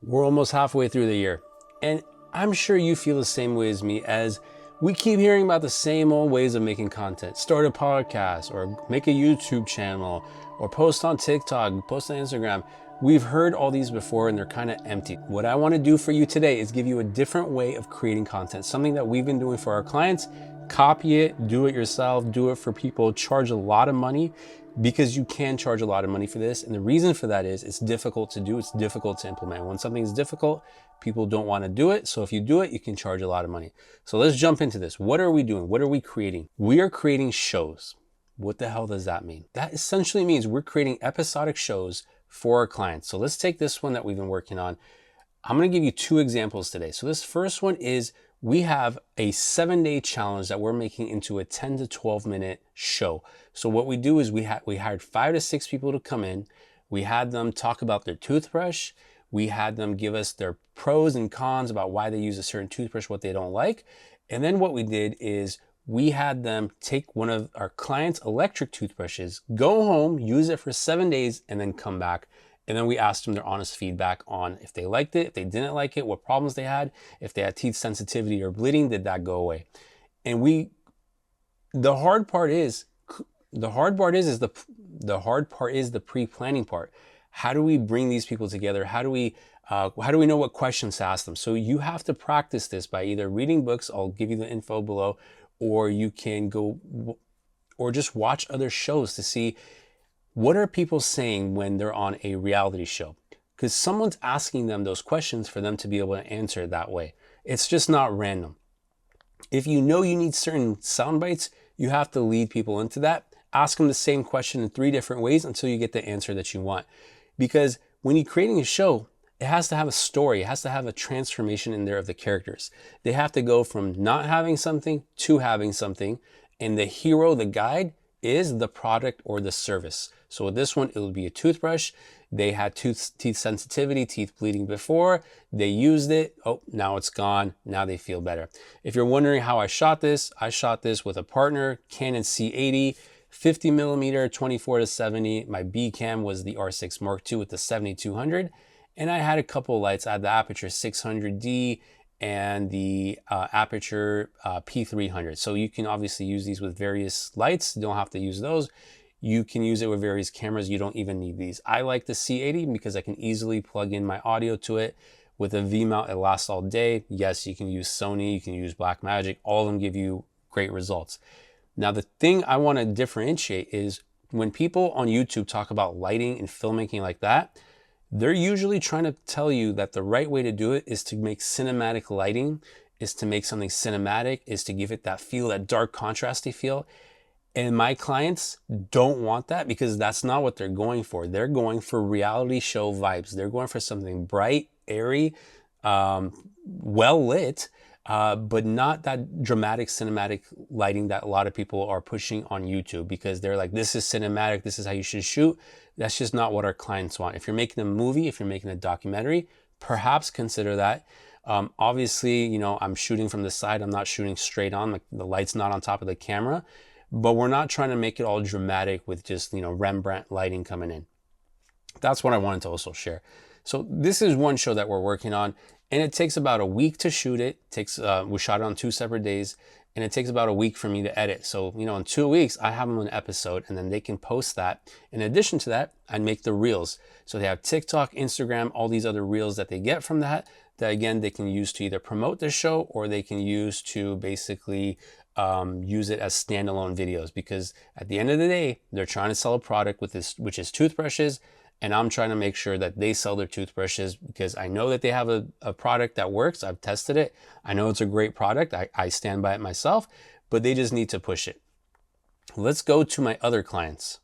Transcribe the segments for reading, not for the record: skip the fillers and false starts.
We're almost halfway through the year, and I'm sure you feel the same way as me, as we keep hearing about the same old ways of making content. Start a podcast, or make a YouTube channel, or post on TikTok, post on Instagram. We've heard all these before and they're kind of empty. What I want to do for you today is give you a different way of creating content, something that we've been doing for our clients. Copy it, do it yourself, do it for people, charge a lot of money, because you can charge a lot of money for this. And the reason for that is it's difficult to do, it's difficult to implement. When something is difficult, people don't want to do it. So if you do it, you can charge a lot of money. So let's jump into this. What are we doing? What are we creating? We are creating shows. What the hell does that mean? That essentially means we're creating episodic shows for our clients. So let's take this one that we've been working on. I'm going to give you two examples today. So this first one is, we have a 7-day challenge that we're making into a 10 to 12 minute show. So what we do is we hired 5 to 6 people to come in. We had them talk about their toothbrush. We had them give us their pros and cons about why they use a certain toothbrush, what they don't like. And then what we did is we had them take one of our clients' electric toothbrushes, go home, use it for 7 days, and then come back. And then we asked them their honest feedback on if they liked it, if they didn't like it, what problems they had, if they had teeth sensitivity or bleeding, did that go away? And the hard part is the pre-planning part. How do we bring these people together? How do we know what questions to ask them? So you have to practice this by either reading books, I'll give you the info below, or you can go or just watch other shows to see what are people saying when they're on a reality show? Because someone's asking them those questions for them to be able to answer it that way. It's just not random. If you know you need certain sound bites, you have to lead people into that. Ask them the same question in 3 different ways until you get the answer that you want. Because when you're creating a show, it has to have a story. It has to have a transformation in there of the characters. They have to go from not having something to having something. And the hero, the guide, is the product or the service. So with this one, it would be a toothbrush. They had teeth sensitivity, teeth bleeding before. They used it. Oh, now it's gone. Now they feel better. If you're wondering how I shot this with a partner, Canon C80, 50 millimeter, 24 to 70. My B cam was the R6 Mark II with the 7200. And I had a couple lights. I had the Aputure 600D and the Aputure P300. So you can obviously use these with various lights. You don't have to use those. You can use it with various cameras. You don't even need these. I like the C80 because I can easily plug in my audio to it. With a V-mount, it lasts all day. Yes, you can use Sony, you can use Blackmagic. All of them give you great results. Now, the thing I want to differentiate is when people on YouTube talk about lighting and filmmaking like that, they're usually trying to tell you that the right way to do it is to make cinematic lighting, is to make something cinematic, is to give it that feel, that dark contrasty feel. And my clients don't want that because that's not what they're going for. They're going for reality show vibes. They're going for something bright, airy, well lit, but not that dramatic cinematic lighting that a lot of people are pushing on YouTube, because they're like, this is cinematic, this is how you should shoot. That's just not what our clients want. If you're making a movie, if you're making a documentary, perhaps consider that. Obviously, you know, I'm shooting from the side. I'm not shooting straight on. The light's not on top of the camera, but we're not trying to make it all dramatic with just, you know, Rembrandt lighting coming in. That's what I wanted to also share. So this is one show that we're working on, and it takes about a week to shoot it. We shot it on 2 separate days, and it takes about a week for me to edit. So, you know, in 2 weeks, I have them an episode, and then they can post that. In addition to that, I make the reels. So they have TikTok, Instagram, all these other reels that they get from that again, they can use to either promote the show, or they can use to basically use it as standalone videos. Because at the end of the day, they're trying to sell a product with this, which is toothbrushes. And I'm trying to make sure that they sell their toothbrushes, because I know that they have a product that works. I've tested it. I know it's a great product. I stand by it myself, but they just need to push it. Let's go to my other clients.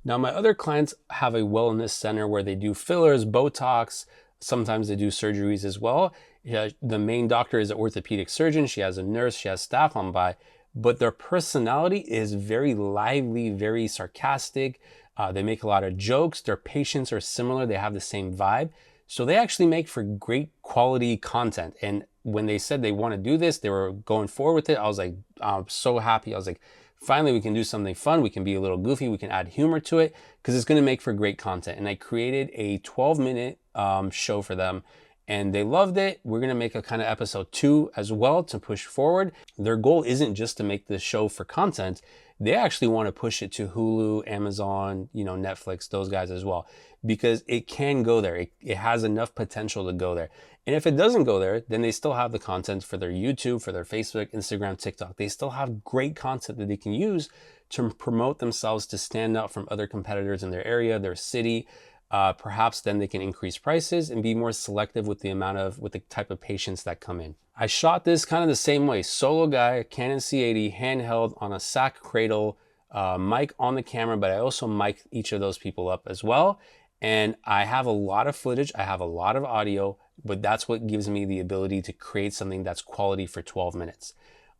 Now, my other clients have a wellness center where they do fillers, Botox. Sometimes they do surgeries as well. The main doctor is an orthopedic surgeon. She has a nurse. She has staff on by. But their personality is very lively, very sarcastic. They make a lot of jokes. Their patients are similar. They have the same vibe. So they actually make for great quality content. And when they said they want to do this, they were going forward with it. I was like, I'm so happy. I was like, finally, we can do something fun. We can be a little goofy. We can add humor to it, because it's going to make for great content. And I created a 12-minute show for them. and they loved it. We're going to make a kind of episode 2 as well to push forward. Their goal isn't just to make this show for content. They actually want to push it to Hulu, Amazon, Netflix, those guys as well, because it can go there. It has enough potential to go there. And if it doesn't go there, then they still have the content for their YouTube, for their Facebook, Instagram, TikTok. They still have great content that they can use to promote themselves, to stand out from other competitors in their area, their city. Perhaps then they can increase prices and be more selective with the type of patients that come in. I shot this kind of the same way. Solo guy, Canon C80, handheld on a sack cradle, mic on the camera, but I also mic each of those people up as well. And I have a lot of footage, I have a lot of audio, but that's what gives me the ability to create something that's quality for 12 minutes.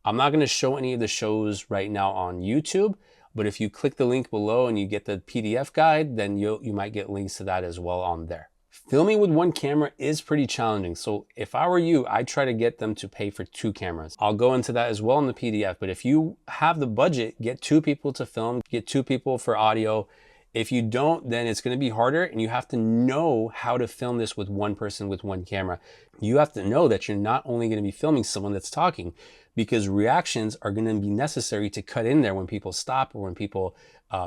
I'm not going to show any of the shows right now on YouTube, but if you click the link below and you get the PDF guide, then you might get links to that as well on there. Filming with one camera is pretty challenging. So if I were you, I'd try to get them to pay for 2 cameras. I'll go into that as well in the PDF, but if you have the budget, get 2 people to film, get 2 people for audio. If you don't, then it's going to be harder, and you have to know how to film this with one person with one camera. You have to know that you're not only going to be filming someone that's talking, because reactions are going to be necessary to cut in there when people stop, or when people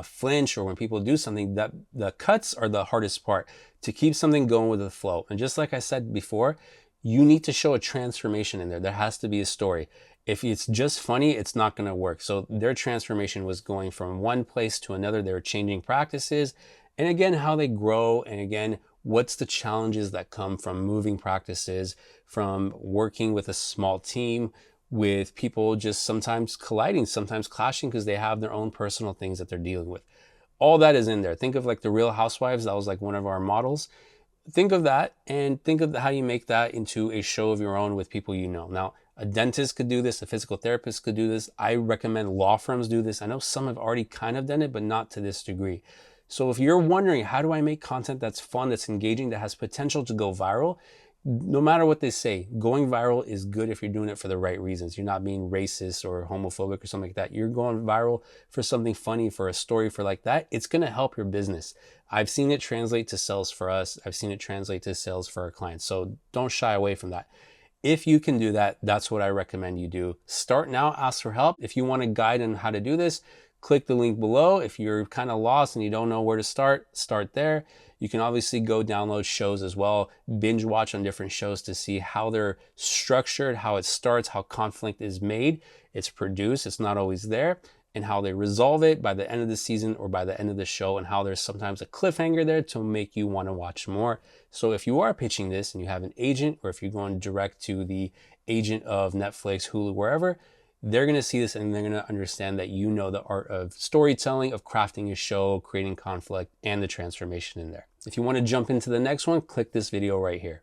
flinch, or when people do something. That the cuts are the hardest part, to keep something going with the flow. And just like I said before, you need to show a transformation in there. There has to be a story. If it's just funny, it's not going to work. So their transformation was going from one place to another. They were changing practices, and again, how they grow, and again, what's the challenges that come from moving practices, from working with a small team, with people just sometimes colliding, sometimes clashing, because they have their own personal things that they're dealing with. All that is in there. Think of like the Real Housewives. That was like one of our models. Think of that, and think of how you make that into a show of your own with people you know. Now, a dentist could do this, a physical therapist could do this. I recommend law firms do this. I know some have already kind of done it, but not to this degree. So if you're wondering, how do I make content that's fun, that's engaging, that has potential to go viral? No matter what they say, going viral is good if you're doing it for the right reasons. You're not being racist or homophobic or something like that. You're going viral for something funny, for a story, for like that. It's going to help your business. I've seen it translate to sales for us. I've seen it translate to sales for our clients. So don't shy away from that. If you can do that, that's what I recommend you do. Start now, ask for help. If you want a guide on how to do this, click the link below. If you're kind of lost and you don't know where to start there. You can obviously go download shows as well, binge watch on different shows to see how they're structured, how it starts, how conflict is made, it's produced, it's not always there, and how they resolve it by the end of the season or by the end of the show, and how there's sometimes a cliffhanger there to make you want to watch more. So if you are pitching this and you have an agent, or if you're going direct to the agent of Netflix, Hulu, wherever, they're going to see this and they're going to understand that you know the art of storytelling, of crafting a show, creating conflict, and the transformation in there. If you want to jump into the next one, click this video right here.